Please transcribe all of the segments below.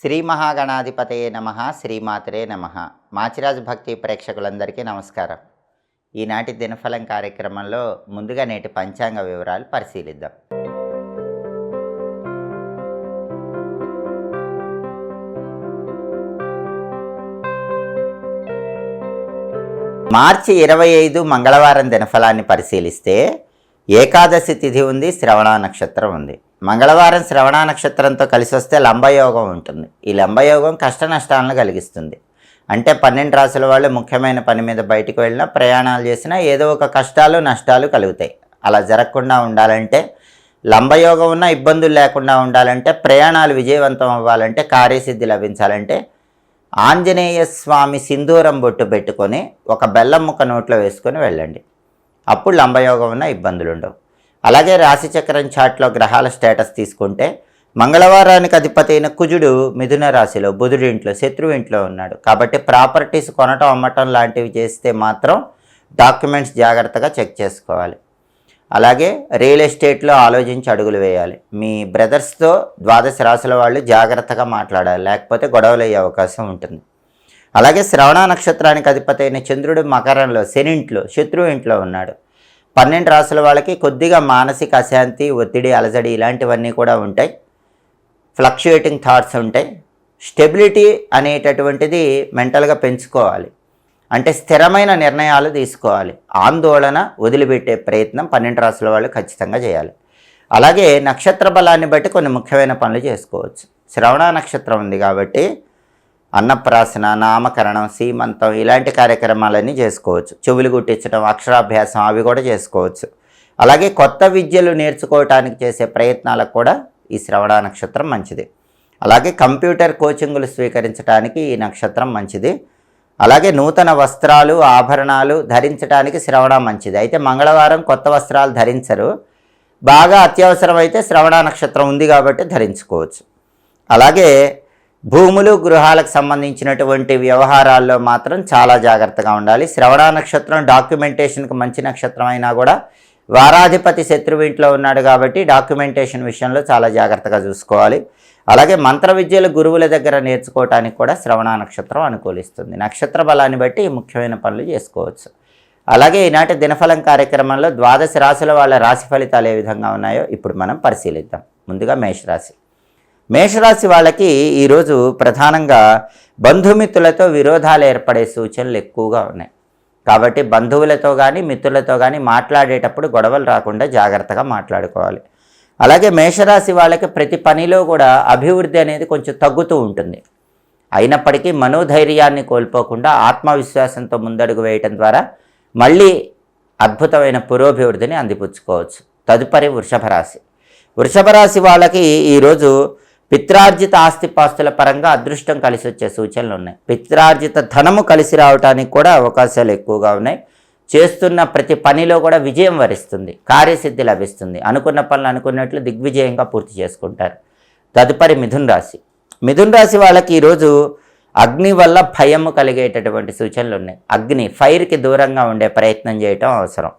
శ్రీ మహాగణాధిపతయే నమః, శ్రీమాతరే నమః. మాచిరాజు భక్తి ప్రేక్షకులందరికీ నమస్కారం. ఈనాటి దినఫలం కార్యక్రమంలో ముందుగా నేటి పంచాంగ వివరాలు పరిశీలిద్దాం. మార్చి 25 మంగళవారం దినఫలాన్ని పరిశీలిస్తే ఏకాదశి తిథి ఉంది, శ్రవణ నక్షత్రం ఉంది. మంగళవారం శ్రవణ నక్షత్రంతో కలిసి వస్తే లంబయోగం ఉంటుంది. ఈ లంబయోగం కష్ట నష్టాలను కలిగిస్తుంది. అంటే 12 రాశుల వాళ్ళు ముఖ్యమైన పని మీద బయటకు వెళ్ళినా, ప్రయాణాలు చేసినా ఏదో ఒక కష్టాలు నష్టాలు కలుగుతాయి. అలా జరగకుండా ఉండాలంటే, లంబయోగం ఉన్న ఇబ్బందులు లేకుండా ఉండాలంటే, ప్రయాణాలు విజయవంతం అవ్వాలంటే, కార్యసిద్ధి లభించాలంటే ఆంజనేయ స్వామి సింధూరం బొట్టు పెట్టుకొని ఒక బెల్లం ముక్క నోట్లో వేసుకొని వెళ్ళండి. అప్పుడు లంబయోగం ఉన్న ఇబ్బందులు ఉండవు. అలాగే రాశిచక్రం చాట్లో గ్రహాల స్టేటస్ తీసుకుంటే మంగళవారానికి అధిపతి అయిన కుజుడు మిథున రాశిలో, బుధుడి ఇంట్లో, శత్రువు ఇంట్లో ఉన్నాడు. కాబట్టి ప్రాపర్టీస్ కొనటం అమ్మటం లాంటివి చేస్తే మాత్రం డాక్యుమెంట్స్ జాగ్రత్తగా చెక్ చేసుకోవాలి. అలాగే రియల్ ఎస్టేట్లో ఆలోచించి అడుగులు వేయాలి. మీ బ్రదర్స్తో ద్వాదశ రాశుల వాళ్ళు జాగ్రత్తగా మాట్లాడాలి, లేకపోతే గొడవలు అయ్యే అవకాశం ఉంటుంది. అలాగే శ్రవణ నక్షత్రానికి అధిపతి అయిన చంద్రుడు మకరంలో, శని ఇంట్లో, శత్రువు ఇంట్లో ఉన్నాడు. 12 రాశుల వాళ్ళకి కొద్దిగా మానసిక అశాంతి, ఒత్తిడి, అలజడి ఇలాంటివన్నీ కూడా ఉంటాయి. ఫ్లక్చుయేటింగ్ థాట్స్ ఉంటాయి. స్టెబిలిటీ అనేటటువంటిది మెంటల్గా పెంచుకోవాలి. అంటే స్థిరమైన నిర్ణయాలు తీసుకోవాలి. ఆందోళన వదిలిపెట్టే ప్రయత్నం 12 రాశుల వాళ్ళు ఖచ్చితంగా చేయాలి. అలాగే నక్షత్ర బలాన్ని బట్టి కొన్ని ముఖ్యమైన పనులు చేసుకోవచ్చు. శ్రవణ నక్షత్రం ఉంది కాబట్టి అన్నప్రాసన, నామకరణం, సీమంతం ఇలాంటి కార్యక్రమాలన్నీ చేసుకోవచ్చు. చెవులు గుట్టించడం, అక్షరాభ్యాసం అవి కూడా చేసుకోవచ్చు. అలాగే కొత్త విద్యలు నేర్చుకోవటానికి చేసే ప్రయత్నాలకు కూడా ఈ శ్రవణ నక్షత్రం మంచిది. అలాగే కంప్యూటర్ కోచింగులు స్వీకరించడానికి ఈ నక్షత్రం మంచిది. అలాగే నూతన వస్త్రాలు, ఆభరణాలు ధరించడానికి శ్రవణ మంచిది. అయితే మంగళవారం కొత్త వస్త్రాలు ధరించరు. బాగా అత్యవసరమైతే శ్రవణ నక్షత్రం ఉంది కాబట్టి ధరించుకోవచ్చు. అలాగే భూములు, గృహాలకు సంబంధించినటువంటి వ్యవహారాల్లో మాత్రం చాలా జాగ్రత్తగా ఉండాలి. శ్రవణ నక్షత్రం డాక్యుమెంటేషన్కి మంచి నక్షత్రం అయినా కూడా వారాధిపతి శత్రువు ఇంట్లో ఉన్నాడు కాబట్టి డాక్యుమెంటేషన్ విషయంలో చాలా జాగ్రత్తగా చూసుకోవాలి. అలాగే మంత్ర విద్యలు గురువుల దగ్గర నేర్చుకోవటానికి కూడా శ్రవణ నక్షత్రం అనుకూలిస్తుంది. నక్షత్ర బలాన్ని బట్టి ముఖ్యమైన పనులు చేసుకోవచ్చు. అలాగే ఈనాటి దినఫలం కార్యక్రమంలో ద్వాదశ రాశుల వాళ్ళ రాశి ఫలితాలు ఏ విధంగా ఉన్నాయో ఇప్పుడు మనం పరిశీలిద్దాం. ముందుగా మేషరాశి. మేషరాశి వాళ్ళకి ఈరోజు ప్రధానంగా బంధుమిత్రులతో విరోధాలు ఏర్పడే సూచనలు ఎక్కువగా ఉన్నాయి. కాబట్టి బంధువులతో కానీ మిత్రులతో కానీ మాట్లాడేటప్పుడు గొడవలు రాకుండా జాగ్రత్తగా మాట్లాడుకోవాలి. అలాగే మేషరాశి వాళ్ళకి ప్రతి పనిలో కూడా అభివృద్ధి అనేది కొంచెం తగ్గుతూ ఉంటుంది. అయినప్పటికీ మనోధైర్యాన్ని కోల్పోకుండా ఆత్మవిశ్వాసంతో ముందడుగు వేయటం ద్వారా మళ్ళీ అద్భుతమైన పురోభివృద్ధిని అందిపుచ్చుకోవచ్చు. తదుపరి వృషభ రాశి. వృషభ రాశి వాళ్ళకి ఈరోజు పిత్రార్జిత ఆస్తిపాస్తుల పరంగా అదృష్టం కలిసి వచ్చే సూచనలు ఉన్నాయి. పిత్రార్జిత ధనము కలిసి రావడానికి కూడా అవకాశాలు ఎక్కువగా ఉన్నాయి. చేస్తున్న ప్రతి పనిలో కూడా విజయం వరిస్తుంది, కార్యసిద్ధి లభిస్తుంది. అనుకున్న పనులు అనుకున్నట్లు దిగ్విజయంగా పూర్తి చేసుకుంటారు. తదుపరి మిథున రాశి. మిథున రాశి వాళ్ళకి ఈరోజు అగ్ని వల్ల భయము కలిగేటటువంటి సూచనలు ఉన్నాయి. అగ్ని, ఫైర్కి దూరంగా ఉండే ప్రయత్నం చేయటం అవసరం.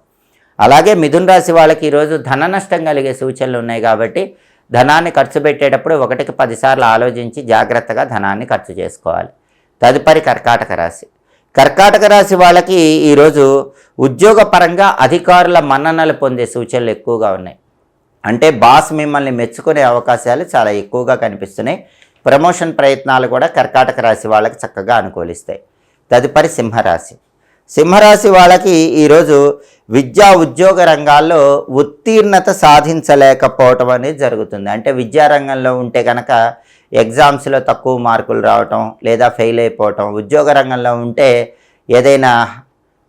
అలాగే మిథున రాశి వాళ్ళకి ఈరోజు ధన నష్టం కలిగే సూచనలు ఉన్నాయి కాబట్టి ధనాన్ని ఖర్చు పెట్టేటప్పుడు 1కి 10 సార్లు ఆలోచించి జాగ్రత్తగా ధనాన్ని ఖర్చు చేసుకోవాలి. తదుపరి కర్కాటక రాశి. కర్కాటక రాశి వాళ్ళకి ఈరోజు ఉద్యోగపరంగా అధికారుల మన్ననలు పొందే సూచనలు ఎక్కువగా ఉన్నాయి. అంటే బాస్ మిమ్మల్ని మెచ్చుకునే అవకాశాలు చాలా ఎక్కువగా కనిపిస్తున్నాయి. ప్రమోషన్ ప్రయత్నాలు కూడా కర్కాటక రాశి వాళ్ళకి చక్కగా అనుకూలిస్తాయి. తదుపరి సింహరాశి. సింహరాశి వాళ్ళకి ఈరోజు విద్యా ఉద్యోగ రంగాల్లో ఉత్తీర్ణత సాధించలేకపోవటం అనేది జరుగుతుంది. అంటే విద్యారంగంలో ఉంటే కనుక ఎగ్జామ్స్లో తక్కువ మార్కులు రావటం లేదా ఫెయిల్ అయిపోవటం, ఉద్యోగ రంగంలో ఉంటే ఏదైనా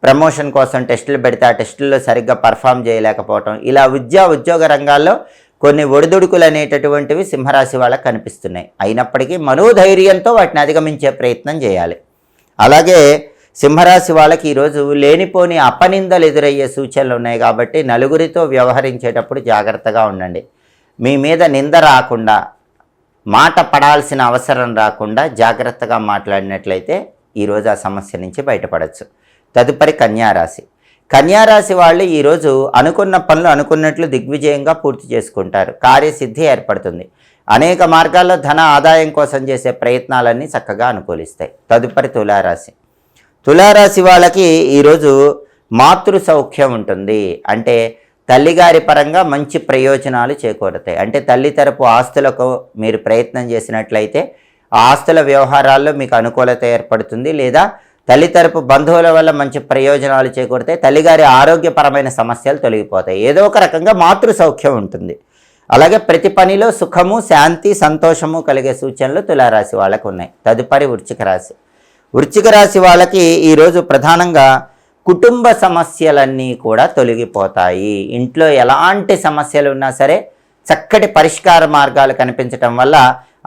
ప్రమోషన్ కోసం టెస్టులు పెడితే ఆ టెస్టుల్లో సరిగ్గా పర్ఫామ్ చేయలేకపోవటం, ఇలా విద్యా ఉద్యోగ రంగాల్లో కొన్ని ఒడిదుడుకులు అనేటటువంటివి సింహరాశి వాళ్ళకి కనిపిస్తున్నాయి. అయినప్పటికీ మనోధైర్యంతో వాటిని అధిగమించే ప్రయత్నం చేయాలి. అలాగే సింహరాశి వాళ్ళకి ఈరోజు లేనిపోని అపనిందలు ఎదురయ్యే సూచనలు ఉన్నాయి కాబట్టి నలుగురితో వ్యవహరించేటప్పుడు జాగ్రత్తగా ఉండండి. మీ మీద నింద రాకుండా, మాట పడాల్సిన అవసరం రాకుండా జాగ్రత్తగా మాట్లాడినట్లయితే ఈరోజు ఆ సమస్య నుంచి బయటపడవచ్చు. తదుపరి కన్యారాశి. కన్యారాశి వాళ్ళు ఈరోజు అనుకున్న పనులు అనుకున్నట్లు దిగ్విజయంగా పూర్తి చేసుకుంటారు. కార్యసిద్ధి ఏర్పడుతుంది. అనేక మార్గాల్లో ధన ఆదాయం కోసం చేసే ప్రయత్నాలన్నీ చక్కగా అనుకూలిస్తాయి. తదుపరి తులారాశి. తులారాశి వాళ్ళకి ఈరోజు మాతృ సౌఖ్యం ఉంటుంది. అంటే తల్లిగారి పరంగా మంచి ప్రయోజనాలు చేకూరుతాయి. అంటే తల్లి తరపు ఆస్తులకు మీరు ప్రయత్నం చేసినట్లయితే ఆ ఆస్తుల వ్యవహారాల్లో మీకు అనుకూలత ఏర్పడుతుంది. లేదా తల్లి తరపు బంధువుల వల్ల మంచి ప్రయోజనాలు చేకూరుతాయి. తల్లిగారి ఆరోగ్యపరమైన సమస్యలు తొలగిపోతాయి. ఏదో ఒక రకంగా మాతృ సౌఖ్యం ఉంటుంది. అలాగే ప్రతి పనిలో సుఖము, శాంతి, సంతోషము కలిగే సూచనలు తులారాశి వాళ్ళకు ఉన్నాయి. తదుపరి వృశ్చిక రాశి. వృశ్చిక రాశి వాళ్ళకి ఈరోజు ప్రధానంగా కుటుంబ సమస్యలన్నీ కూడా తొలగిపోతాయి. ఇంట్లో ఎలాంటి సమస్యలు ఉన్నా సరే చక్కటి పరిష్కార మార్గాలు కనిపించటం వల్ల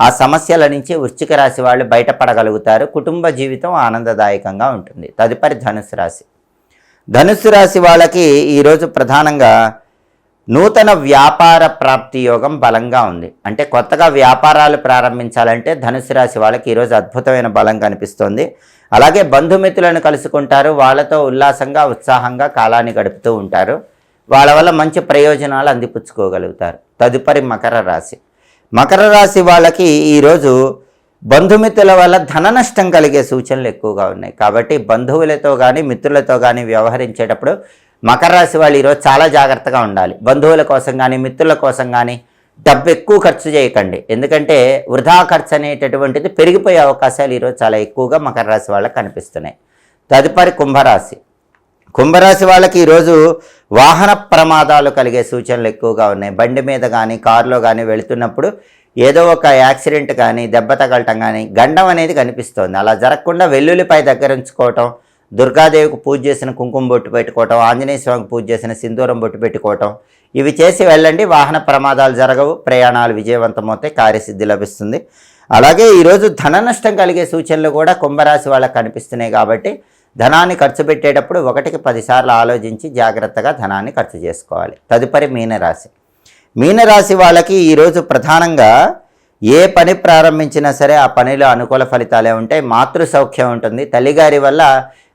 ఆ సమస్యల నుంచి వృశ్చిక రాశి వాళ్ళు బయటపడగలుగుతారు. కుటుంబ జీవితం ఆనందదాయకంగా ఉంటుంది. తదుపరి ధనుస్సు రాశి. ధనుస్సు రాశి వాళ్ళకి ఈరోజు ప్రధానంగా నూతన వ్యాపార ప్రాప్తి యోగం బలంగా ఉంది. అంటే కొత్తగా వ్యాపారాలు ప్రారంభించాలంటే ధనుసు రాశి వాళ్ళకి ఈరోజు అద్భుతమైన బలం కనిపిస్తుంది. అలాగే బంధుమిత్రులను కలుసుకుంటారు. వాళ్ళతో ఉల్లాసంగా, ఉత్సాహంగా కాలాన్ని గడుపుతూ ఉంటారు. వాళ్ళ వల్ల మంచి ప్రయోజనాలు అందిపుచ్చుకోగలుగుతారు. తదుపరి మకర రాశి. మకర రాశి వాళ్ళకి ఈరోజు బంధుమిత్రుల వల్ల ధన నష్టం కలిగే సూచనలు ఎక్కువగా ఉన్నాయి. కాబట్టి బంధువులతో కానీ మిత్రులతో కానీ వ్యవహరించేటప్పుడు మకర రాశి వాళ్ళు ఈరోజు చాలా జాగ్రత్తగా ఉండాలి. బంధువుల కోసం కానీ మిత్రుల కోసం కానీ డబ్బు ఎక్కువ ఖర్చు చేయకండి. ఎందుకంటే వృధా ఖర్చు అనేటటువంటిది పెరిగిపోయే అవకాశాలు ఈరోజు చాలా ఎక్కువగా మకర రాశి వాళ్ళకి కనిపిస్తున్నాయి. తదుపరి కుంభరాశి. కుంభరాశి వాళ్ళకి ఈరోజు వాహన ప్రమాదాలు కలిగే సూచనలు ఎక్కువగా ఉన్నాయి. బండి మీద కానీ కారులో కానీ వెళుతున్నప్పుడు ఏదో ఒక యాక్సిడెంట్ కానీ దెబ్బ తగలటం కానీ గండం అనేది కనిపిస్తోంది. అలా జరగకుండా వెల్లుల్లిపై దగ్గర ఉంచుకోవటం, దుర్గాదేవికి పూజ చేసిన కుంకుమ బొట్టు పెట్టుకోవటం, ఆంజనేయ స్వామికి పూజ చేసిన సింధూరం బొట్టు పెట్టుకోవటం, ఇవి చేసి వెళ్ళండి. వాహన ప్రమాదాలు జరగవు, ప్రయాణాలు విజయవంతమవుతాయి, కార్యసిద్ధి లభిస్తుంది. అలాగే ఈరోజు ధన నష్టం కలిగే సూచనలు కూడా కుంభరాశి వాళ్ళకి కనిపిస్తున్నాయి. కాబట్టి ధనాన్ని ఖర్చు పెట్టేటప్పుడు 1కి 10 సార్లు ఆలోచించి జాగ్రత్తగా ధనాన్ని ఖర్చు చేసుకోవాలి. తదుపరి మీనరాశి. మీనరాశి వాళ్ళకి ఈరోజు ప్రధానంగా ఏ పని ప్రారంభించినా సరే ఆ పనిలో అనుకూల ఫలితాలే ఉంటాయి. మాతృ సౌఖ్యం ఉంటుంది. తల్లిగారి వల్ల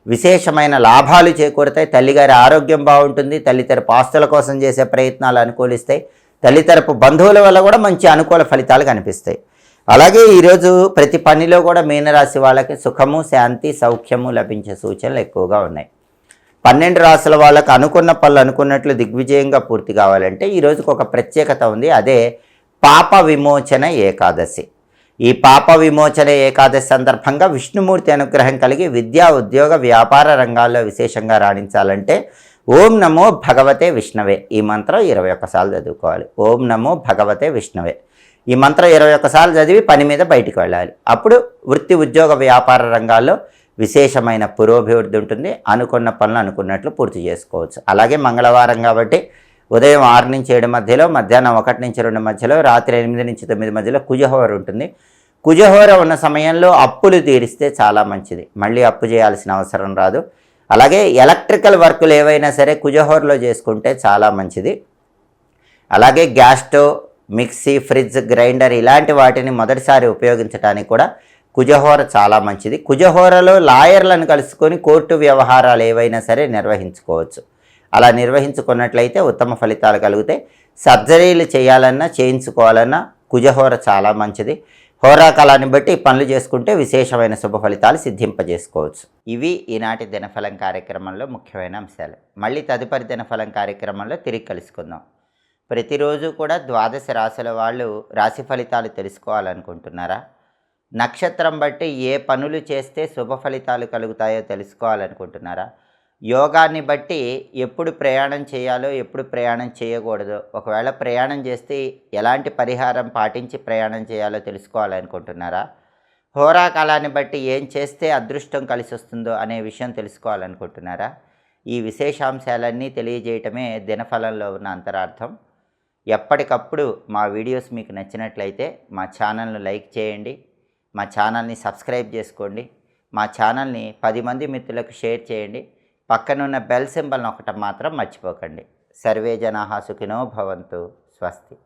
విశేషమైన లాభాలు చేకూరుతాయి. తల్లిగారి ఆరోగ్యం బాగుంటుంది. తల్లి తరపు ఆస్తుల కోసం చేసే ప్రయత్నాలు అనుకూలిస్తాయి. తల్లి తరపు బంధువుల వల్ల కూడా మంచి అనుకూల ఫలితాలు కనిపిస్తాయి. అలాగే ఈరోజు ప్రతి పనిలో కూడా మీనరాశి వాళ్ళకి సుఖము, శాంతి, సౌఖ్యము లభించే సూచనలు ఎక్కువగా ఉన్నాయి. 12 రాశుల వాళ్ళకి అనుకున్న పనులు అనుకున్నట్లు దిగ్విజయంగా పూర్తి కావాలంటే ఈ రోజుకు ఒక ప్రత్యేకత ఉంది. అదే పాప విమోచన ఏకాదశి. ఈ పాప విమోచన ఏకాదశి సందర్భంగా విష్ణుమూర్తి అనుగ్రహం కలిగి విద్యా, ఉద్యోగ, వ్యాపార రంగాల్లో విశేషంగా రాణించాలంటే ఓం నమో భగవతే విష్ణవే ఈ మంత్రం 21 సార్లు చదువుకోవాలి. ఓం నమో భగవతే విష్ణవే ఈ మంత్రం 21 సార్లు చదివి పని మీద బయటికి వెళ్ళాలి. అప్పుడు వృత్తి, ఉద్యోగ, వ్యాపార రంగాల్లో విశేషమైన పురోభివృద్ధి ఉంటుంది. అనుకున్న పనులు అనుకున్నట్లు పూర్తి చేసుకోవచ్చు. అలాగే మంగళవారం కాబట్టి ఉదయం 6 నుంచి 7 మధ్యలో, మధ్యాహ్నం 1 నుంచి 2 మధ్యలో, రాత్రి 8 నుంచి 9 మధ్యలో కుజహోర ఉంటుంది. కుజహోర ఉన్న సమయంలో అప్పులు తీరిస్తే చాలా మంచిది. మళ్ళీ అప్పు చేయాల్సిన అవసరం రాదు. అలాగే ఎలక్ట్రికల్ వర్కులు ఏవైనా సరే కుజహోరలో చేసుకుంటే చాలా మంచిది. అలాగే gas stove, mixie, fridge, grinder ఇలాంటి వాటిని మొదటిసారి ఉపయోగించడానికి కూడా కుజహోర చాలా మంచిది. కుజహోరలో లాయర్లను కలుసుకొని కోర్టు వ్యవహారాలు ఏవైనా సరే నిర్వహించుకోవచ్చు. అలా నిర్వహించుకున్నట్లయితే ఉత్తమ ఫలితాలు కలుగుతాయి. సర్జరీలు చేయాలన్నా చేయించుకోవాలన్నా కుజహోర చాలా మంచిది. హోరాకాలాన్ని బట్టి పనులు చేసుకుంటే విశేషమైన శుభ ఫలితాలు సిద్ధింపజేసుకోవచ్చు. ఇవి ఈనాటి దినఫలం కార్యక్రమంలో ముఖ్యమైన అంశాలు. మళ్ళీ తదుపరి దినఫలం కార్యక్రమంలో తిరిగి కలుసుకుందాం. ప్రతిరోజు కూడా 12 రాశుల వాళ్ళు రాశి ఫలితాలు తెలుసుకోవాలనుకుంటున్నారా? నక్షత్రం బట్టి ఏ పనులు చేస్తే శుభ ఫలితాలు కలుగుతాయో తెలుసుకోవాలనుకుంటున్నారా? యోగాన్ని బట్టి ఎప్పుడు ప్రయాణం చేయాలో, ఎప్పుడు ప్రయాణం చేయకూడదో, ఒకవేళ ప్రయాణం చేస్తే ఎలాంటి పరిహారం పాటించి ప్రయాణం చేయాలో తెలుసుకోవాలనుకుంటున్నారా? హోరాకాలాన్ని బట్టి ఏం చేస్తే అదృష్టం కలిసి వస్తుందో అనే విషయం తెలుసుకోవాలనుకుంటున్నారా? ఈ విశేషాంశాలన్నీ తెలియజేయటమే దినఫలంలో ఉన్న అంతరార్థం. ఎప్పటికప్పుడు మా వీడియోస్ మీకు నచ్చినట్లయితే మా ఛానల్ను లైక్ చేయండి, మా ఛానల్ని సబ్స్క్రైబ్ చేసుకోండి, మా ఛానల్ని 10 మంది మిత్రులకు షేర్ చేయండి. పక్కనున్న బెల్ సింబల్ నొక్కటం మాత్రం మర్చిపోకండి. సర్వే జనాః సుఖినో భవంతు. స్వస్తి.